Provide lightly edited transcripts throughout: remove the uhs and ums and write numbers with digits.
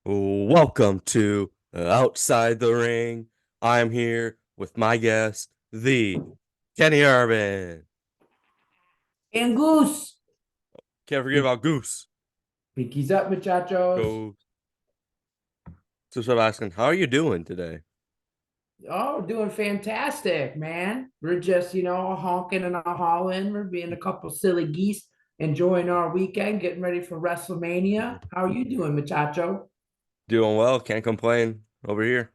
Welcome to Outside the Ring. I'm here with my guest, the Kenny Urban. And Goose. Can't forget about Goose. Pinkies up, muchachos. Go. So start asking, how are you doing today? Oh, we're doing fantastic, man. We're just, honking and a hauling. We're being a couple silly geese, enjoying our weekend, getting ready for WrestleMania. How are you doing, muchacho? Doing well, can't complain over here.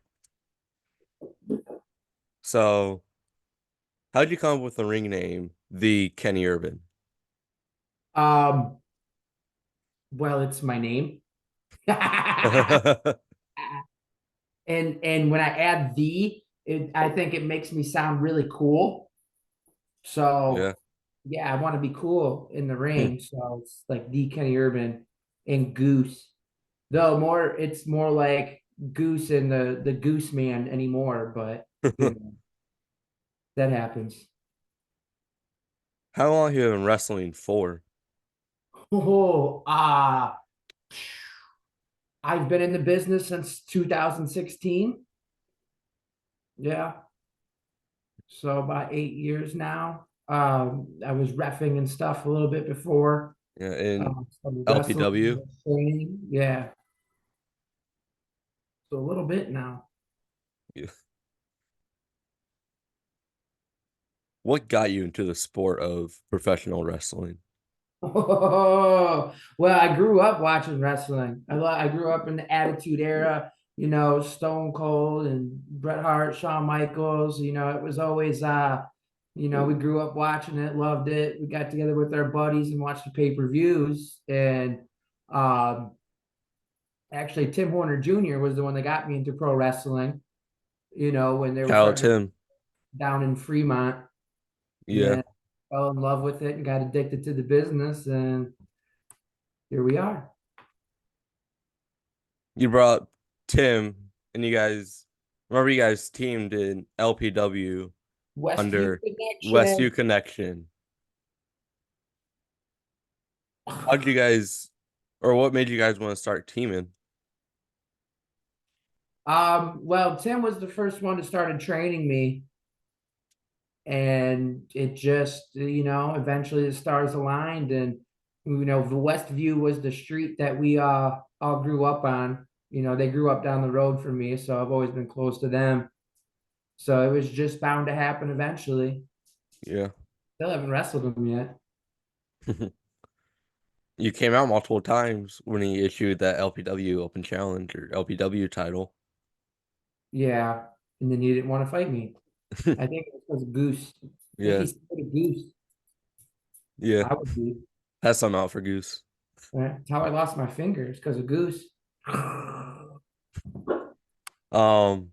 So, how'd you come up with the ring name, the Kenny Urban? Um, well, it's my name. And when I add I think it makes me sound really cool. Yeah. So yeah, I want to be cool in the ring. So it's like the Kenny Urban and Goose. Though it's more like Goose and the Goose Man anymore, but that happens. How long have you been wrestling for? Oh, I've been in the business since 2016. Yeah, so about 8 years now. I was reffing and stuff a little bit before. Yeah, in Some LPW. wrestling training. Yeah, so a little bit now. Yeah. What got you into the sport of professional wrestling? Oh, well, I grew up watching wrestling. I grew up in the Attitude Era, Stone Cold and Bret Hart, Shawn Michaels. It was always, we grew up watching it, loved it. We got together with our buddies and watched the pay-per-views. And um, actually, Tim Horner Jr. was the one that got me into pro wrestling, when they were Shout out starting Tim. down in Fremont. Yeah. And fell in love with it and got addicted to the business. And here we are. You brought Tim and you guys remember you guys teamed in LPW Westview under Westview Connection. Connection. How did you guys or what made you guys want to start teaming? Well, Tim was the first one to started training me, and it just, eventually the stars aligned, and the Westview was the street that we all grew up on. They grew up down the road from me, so I've always been close to them. So it was just bound to happen eventually. Yeah. Still haven't wrestled them yet. You came out multiple times when he issued that LPW Open Challenge or LPW title. Yeah, and then you didn't want to fight me. I think it was Goose. I think Yeah. he's a Goose. Yeah. I would be. That's some out for Goose. That's how I lost my fingers because of Goose. Um,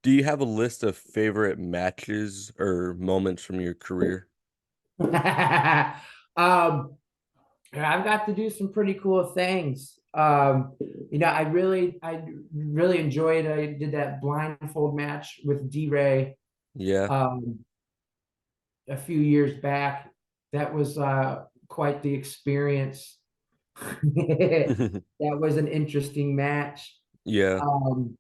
do you have a list of favorite matches or moments from your career? um, I've got to do some pretty cool things. I really enjoyed. I did that blindfold match with D-Ray Yeah. um, a few years back. That was quite the experience. That was an interesting match. Yeah. Um,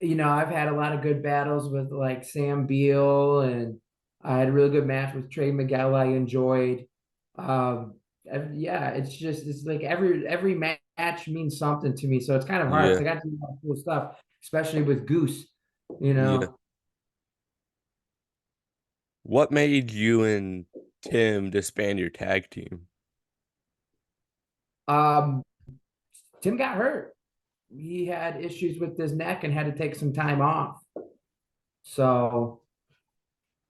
I've had a lot of good battles with like Sam Beal, and I had a really good match with Trey Miguel. I enjoyed. Yeah, it's like every match means something to me, so it's kind of hard Yeah. because I got to do a lot of cool stuff, especially with Goose. You Yeah. know, What made you and Tim disband your tag team? um, Tim got hurt. He had issues with his neck and had to take some time off, so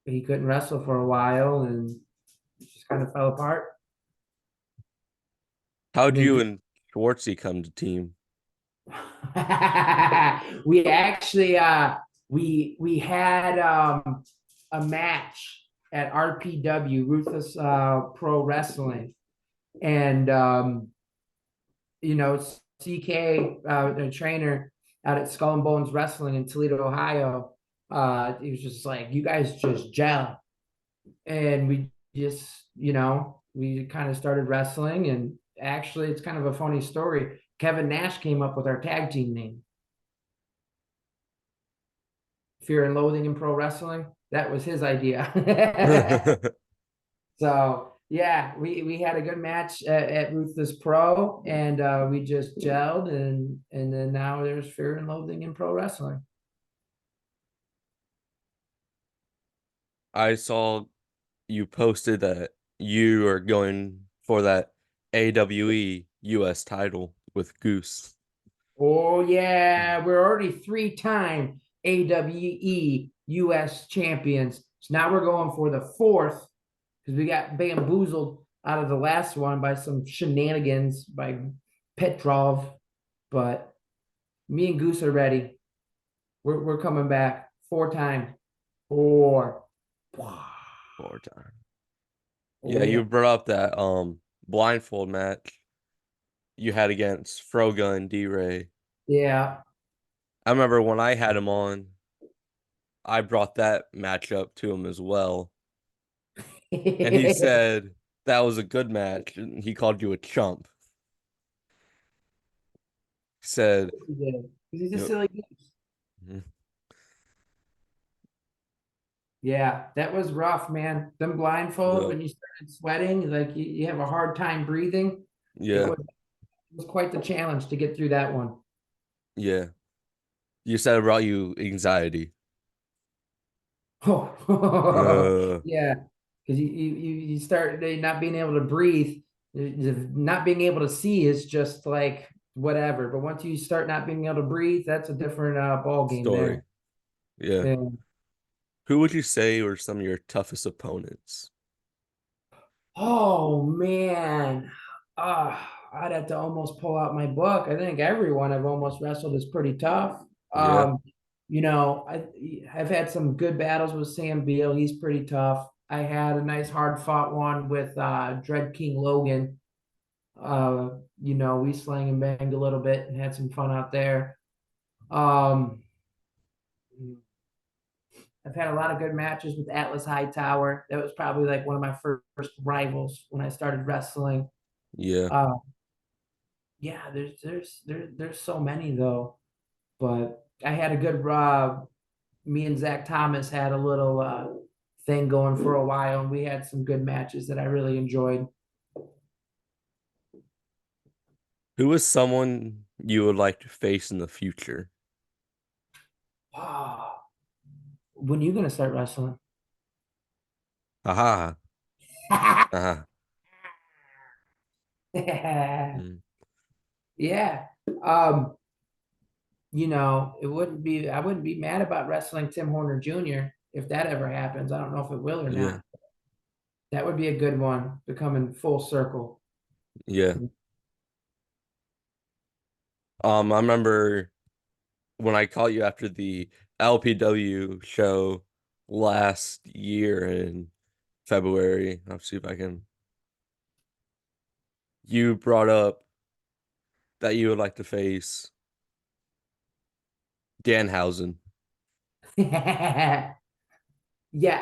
he couldn't wrestle for a while, and it just kind of fell apart. How'd And then you and Schwartzy come to team? we actually we had a match at RPW Ruthless Pro Wrestling, and CK, the trainer out at Skull and Bones Wrestling in Toledo, Ohio. He was just like, you guys just gel, and we just we kind of started wrestling, and actually, it's kind of a funny story. Kevin Nash came up with our tag team name, Fear and Loathing in Pro Wrestling. That was his idea. So yeah, we had a good match at Ruthless Pro, and we just gelled, and then now there's Fear and Loathing in Pro Wrestling. I saw you posted that you are going for that AWE US title with Goose. Oh yeah, we're already three-time AWE US champions. So now we're going for the fourth because we got bamboozled out of the last one by some shenanigans by Petrov. But me and Goose are ready. We're coming back four times. Four. Four time. Oh Yeah, you yeah. brought up that blindfold match you had against Froga and D-Ray. Yeah. I remember when I had him on, I brought that matchup to him as well. And he He said that was a good match. And he called you a chump. He said, did. He's a you silly goose. know, Yeah, that was rough, man. Them blindfold yeah, when you started sweating, like you have a hard time breathing. yeah, It was quite the challenge to get through that one. yeah. You said it brought you anxiety. Oh, Uh, yeah, because you start not being able to breathe, not being able to see is just like whatever. But once you start not being able to breathe, that's a different ball game story. there. Yeah. Yeah. Who would you say were some of your toughest opponents? Oh man, I'd have to almost pull out my book. I think everyone I've almost wrestled is pretty tough. Yeah, Um, I've had some good battles with Sam Beal. He's pretty tough. I had a nice hard fought one with Dread King Logan. We slang and banged a little bit and had some fun out there. Um, I've had a lot of good matches with Atlas Hightower. That was probably like one of my first rivals when I started wrestling. yeah. Uh, yeah, there's so many though. But I had a good me and Zach Thomas had a little thing going for a while, and we had some good matches that I really enjoyed. Who is someone you would like to face in the future? Oh, when are you gonna start wrestling? Haha. Haha. Mm, Yeah. I wouldn't be mad about wrestling Tim Horner Jr. if that ever happens. I don't know if it will or yeah, not. That would be a good one to come in full circle. yeah. I remember when I caught you after the LPW show last year in February. I'll see if I can. You brought up that you would like to face Danhausen. Yeah,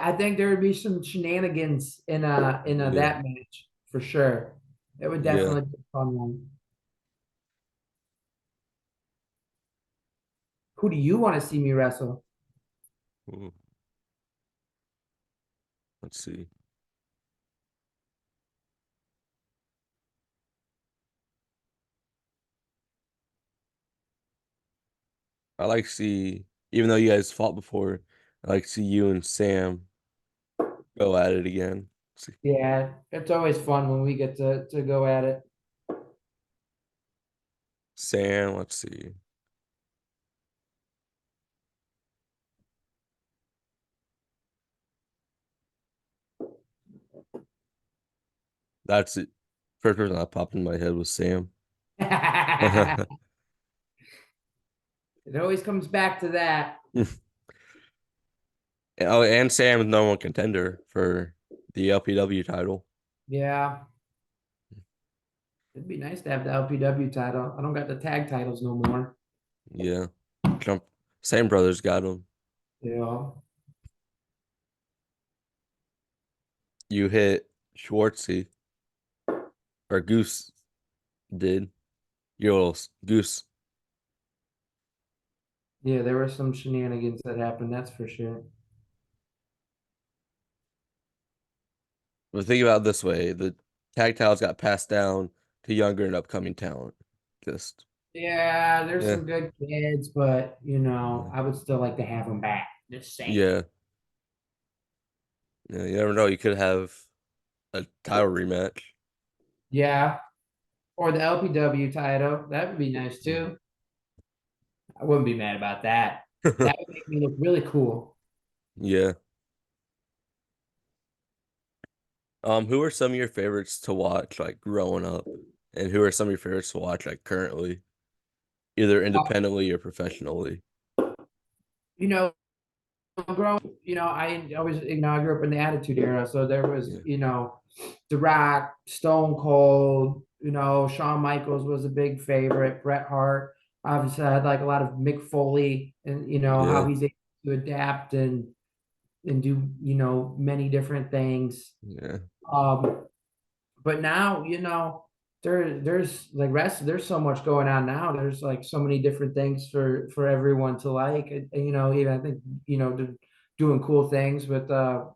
I think there would be some shenanigans in Yeah, that match for sure. It would yeah. definitely be a fun one. Who do you want to see me wrestle? Ooh, let's see. I like to see, even though you guys fought before, I like to see you and Sam go at it again. See, Yeah, it's always fun when we get to go at it. Sam, let's see. That's it. First person that popped in my head was Sam. It always comes back to that. Oh, and Sam is number one contender for the LPW title. Yeah, it'd be nice to have the LPW title. I don't got the tag titles no more. Yeah. Jump. Same brothers got him. Yeah. You hit Schwartzy or Goose. Did your little goose? Yeah, there were some shenanigans that happened, that's for sure. But think about it this way: the tag titles got passed down to younger and upcoming talent. Just Yeah, there's yeah, some good kids, but yeah, I would still like to have them back. Just saying. yeah. Yeah, you never know. You could have a title rematch. Yeah, or the LPW title. That would be nice too. I wouldn't be mad about that. That would make me look really cool. Yeah. Who are some of your favorites to watch like growing up? And who are some of your favorites to watch like currently, either independently or professionally? You know, growing, I always, I grew up in the Attitude Era, so there was, Yeah. The Rock, Stone Cold, Shawn Michaels was a big favorite, Bret Hart. Obviously, I had like a lot of Mick Foley, and how Yeah. he's able to adapt and do many different things. Yeah. Um, but now, there's like there's so much going on now. There's like so many different things for everyone to like. And, even I think, doing cool things with the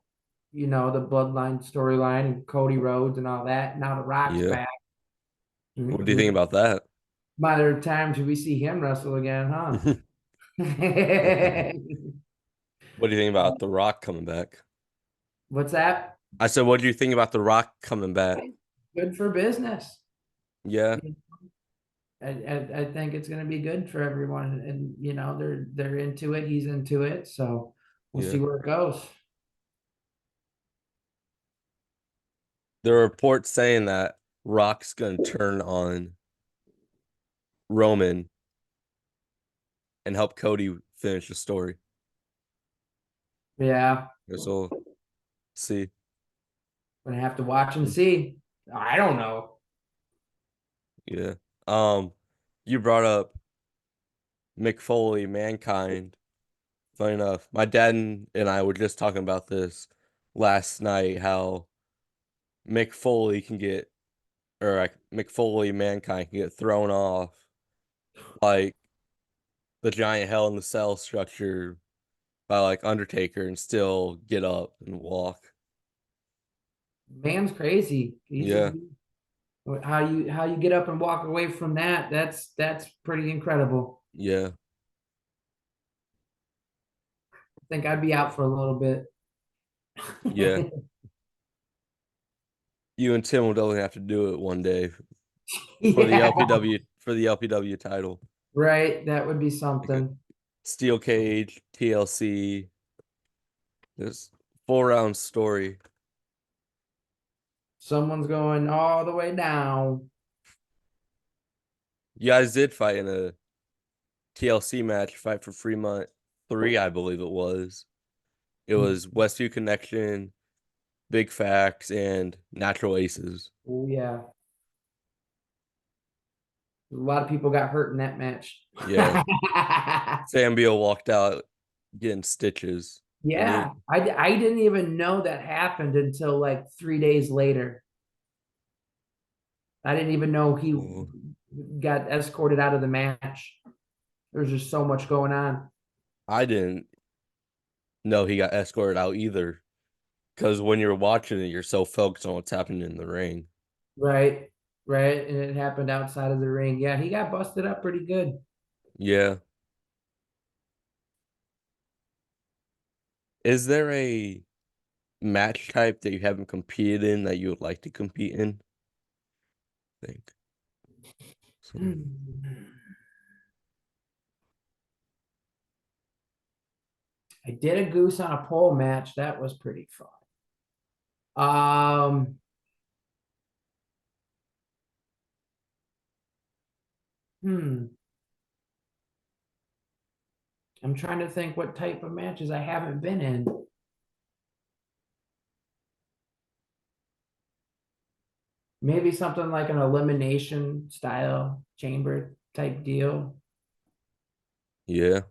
bloodline storyline and Cody Rhodes and all that. Now the Rock's Yeah. back. What do you think about that? By time till we see him wrestle again, huh? What do you think about The Rock coming back? What's that? I said, what do you think about The Rock coming back? Good for business. Yeah. I think it's going to be good for everyone, and they're into it. He's into it, so we'll Yeah. see where it goes. There are reports saying that Rock's gonna turn on Roman and help Cody finish the story. Yeah, Guess we'll see. gonna have to watch and see. I don't know. Yeah. Um, you brought up Mick Foley, Mankind. Funny enough, my dad and I were just talking about this last night, how Mick Foley can get, or like Mick Foley, Mankind can get thrown off like the giant Hell in the Cell structure by like Undertaker and still get up and walk. Man's crazy. Yeah, How you get up and walk away from that? That's pretty incredible. yeah, I think I'd be out for a little bit. yeah. You and Tim will definitely have to do it one day for the Yeah, LPW title. right. That would be Like a something. steel cage, TLC, this 4 round story. Someone's going all the way down. You guys did fight in a TLC match, Fight for Fremont 3, I believe it was. It was Westview Connection, Big Facts, and Natural Aces. Oh yeah. A lot of people got hurt in that match. Yeah. Sam Beal walked out getting stitches. And he, Yeah, I didn't even know that happened until like 3 days later. I didn't even know he oh, got escorted out of the match. There's just so much going on. I didn't know he got escorted out either. Because when you're watching it, you're so focused on what's happening in the ring. Right, right. And it happened outside of the ring. Yeah, he got busted up pretty good. Yeah. Is there a match type that you haven't competed in that you would like to compete in? I think so. I did a goose on a pole match. That was pretty fun. Um, hmm. I'm trying to think what type of matches I haven't been in. Maybe something like an elimination style chamber type deal. Yeah.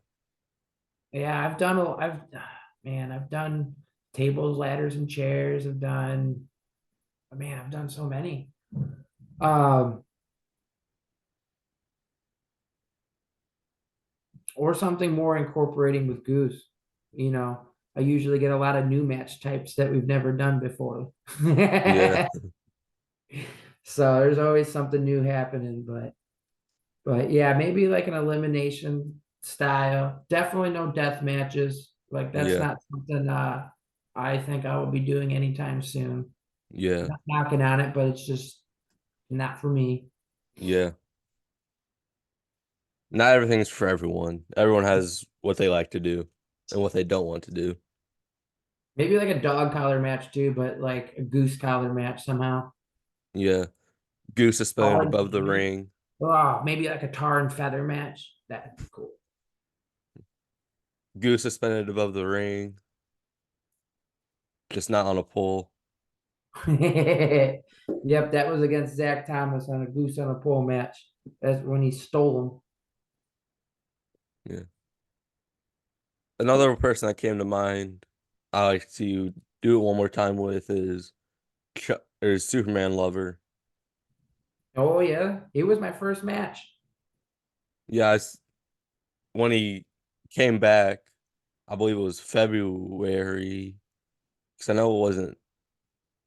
Yeah, I've done tables, ladders, and chairs. I've done so many. Um, or something more incorporating with Goose. You know, I usually get a lot of new match types that we've never done before. Yeah, So there's always something new happening, but yeah, maybe like an elimination style. Definitely no death matches. Like that's yeah, not something I think I will be doing anytime soon. yeah, Not knocking on it, but it's just not for me. yeah. Not everything's for everyone. Everyone has what they like to do and what they don't want to do. Maybe like a dog collar match too, but like a goose collar match somehow. Yeah. Goose suspended Tar above the ring. Oh, maybe like a tar and feather match. That'd be cool. Goose suspended above the ring, just not on a pole. Yep, that was against Zach Thomas on a goose on a pole match. That's when he stole Yeah. Another person that came to mind I like to do it one more time with is Superman Lover. him. Oh yeah, it was my first match. Yeah, when he came back, I believe it was February, because I know it wasn't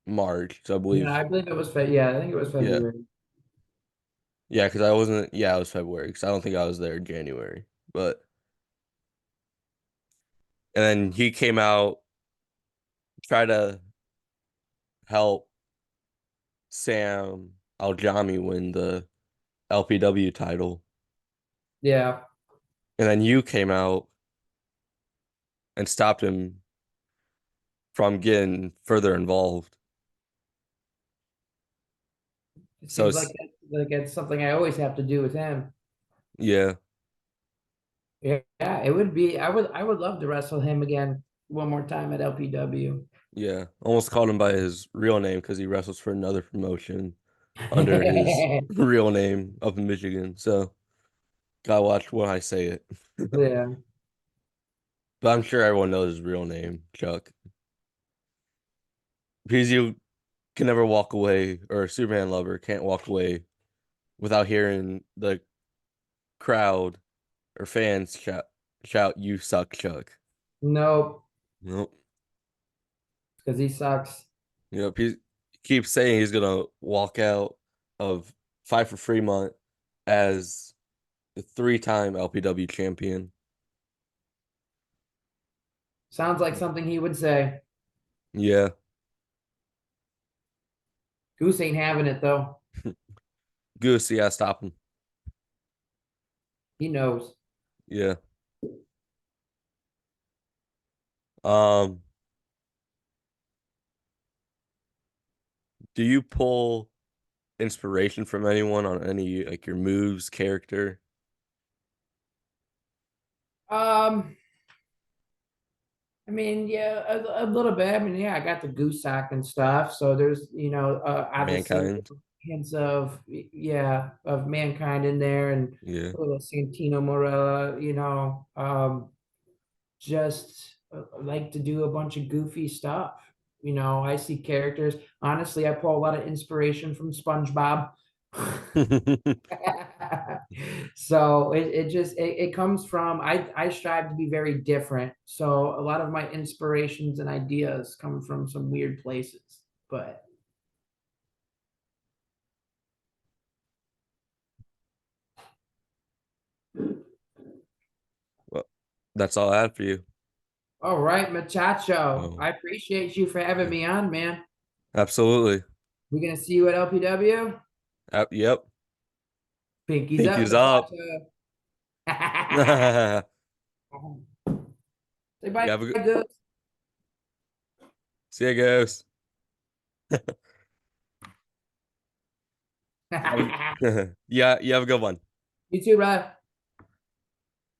March. So I No, believe, I believe it was yeah, I think it was yeah, February. yeah, because I wasn't, yeah, it was February, because I don't think I was there in January. But and then he came out, tried to help Sam Aljami win the LPW title, Yeah. and then you came out and stopped him from getting further involved. It So seems it's like it's something I always have to do with him. yeah, Yeah, it would be I would love to wrestle him again one more time at LPW. yeah. Almost called him by his real name because he wrestles for another promotion under his real name up in Michigan. So gotta watch when I say it. Yeah. But I'm sure everyone knows his real name, Chuck. Because you can never walk away, or a Superman lover can't walk away without hearing the crowd or fans shout "You suck, Chuck." Nope, Nope. because he sucks. He keeps saying he's gonna walk out of Fight for Fremont as the three-time LPW champion. Sounds like something he would say. Yeah, Goose ain't having it though. Goose, yeah, stop him. He knows. Yeah. Um, do you pull inspiration from anyone on any like your moves, character? Um, I mean, yeah, a little bit. I mean, yeah, I got the goose sock and stuff. So there's, obviously Mankind? hints of, yeah, of mankind in there and Yeah. a little Santino Morella, just like to do a bunch of goofy stuff. I see characters. Honestly, I pull a lot of inspiration from SpongeBob. So it comes from I strive to be very different. So a lot of my inspirations and ideas come from some weird places. But Well, that's all I have for you. all right, muchacho. Oh, I appreciate you for having yeah. me on, man. Absolutely. We're gonna see you at LPW. Yep. Pinkies up, Pinky's up. muchacho. You Say bye, have a good Goose. see you guys. Have a, yeah, you have a good one. You too, bro.